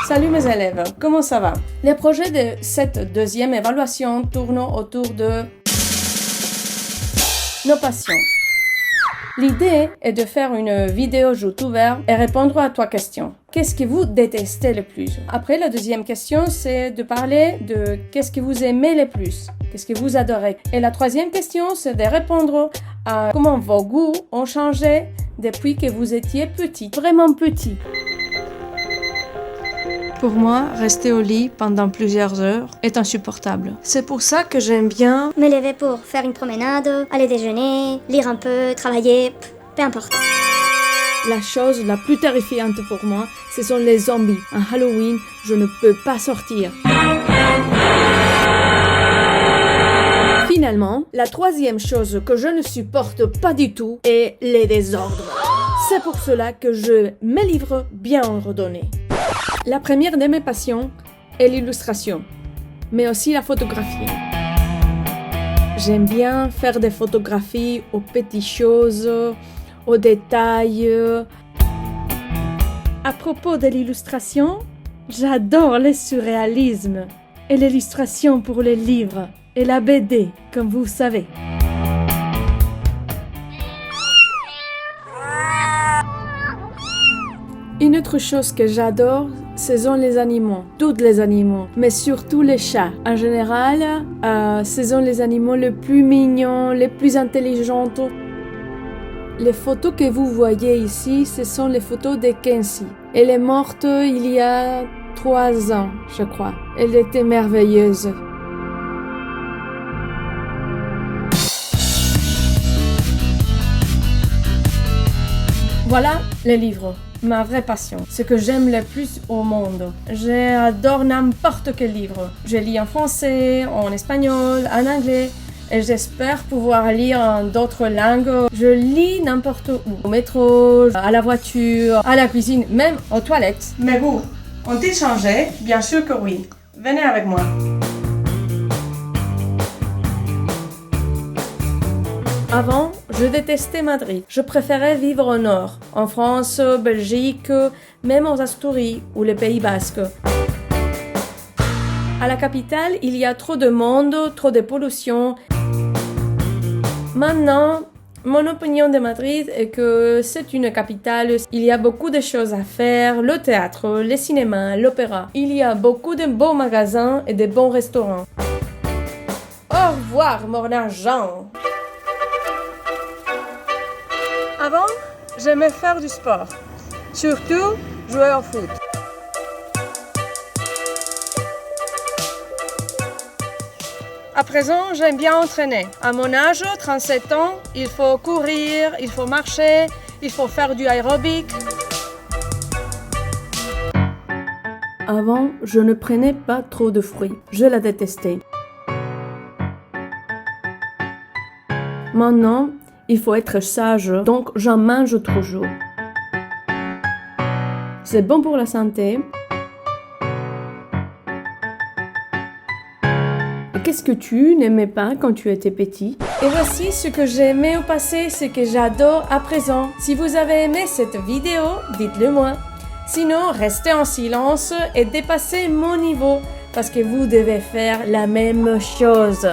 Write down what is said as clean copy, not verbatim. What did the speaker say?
Salut mes élèves, comment ça va? Les projets de cette deuxième évaluation tournent autour de nos passions. L'idée est de faire une vidéo YouTube et répondre à 3 questions. Qu'est-ce que vous détestez le plus? Après, la deuxième question, c'est de parler de qu'est-ce que vous aimez le plus, qu'est-ce que vous adorez. Et la troisième question, c'est de répondre à comment vos goûts ont changé depuis que vous étiez petit, vraiment petit. Pour moi, rester au lit pendant plusieurs heures est insupportable. C'est pour ça que j'aime bien me lever pour faire une promenade, aller déjeuner, lire un peu, travailler, peu importe. La chose la plus terrifiante pour moi, ce sont les zombies. En Halloween, je ne peux pas sortir. Finalement, la troisième chose que je ne supporte pas du tout est les désordres. C'est pour cela que je mes livres bien ordonnés. La première de mes passions est l'illustration, mais aussi la photographie. J'aime bien faire des photographies aux petites choses, aux détails. À propos de l'illustration, j'adore le surréalisme et l'illustration pour les livres et la BD, comme vous savez. Une autre chose que j'adore, ce sont les animaux, tous les animaux, mais surtout les chats. En général, ce sont les animaux les plus mignons, les plus intelligents. Les photos que vous voyez ici, ce sont les photos de Kenzie. Elle est morte il y a 3 ans, je crois. Elle était merveilleuse. Voilà les livres. Ma vraie passion, ce que j'aime le plus au monde. J'adore n'importe quel livre. Je lis en français, en espagnol, en anglais et j'espère pouvoir lire en d'autres langues. Je lis n'importe où, au métro, à la voiture, à la cuisine, même aux toilettes. Mes goûts ont-ils changé? Bien sûr que oui. Venez avec moi. Avant, je détestais Madrid. Je préférais vivre au nord, en France, Belgique, même aux Asturies ou les Pays Basques. À la capitale, il y a trop de monde, trop de pollution. Maintenant, mon opinion de Madrid est que c'est une capitale. Il y a beaucoup de choses à faire, le théâtre, le cinéma, l'opéra. Il y a beaucoup de beaux magasins et de bons restaurants. Au revoir, mon argent! Avant, j'aimais faire du sport, surtout jouer au foot. À présent, j'aime bien entraîner. À mon âge, 37 ans, il faut courir, il faut marcher, il faut faire du aérobic. Avant, je ne prenais pas trop de fruits. Je la détestais. Maintenant, il faut être sage, donc j'en mange toujours. C'est bon pour la santé. Et qu'est-ce que tu n'aimais pas quand tu étais petit? Et voici ce que j'aimais au passé, ce que j'adore à présent. Si vous avez aimé cette vidéo, dites-le moi. Sinon, restez en silence et dépassez mon niveau, parce que vous devez faire la même chose.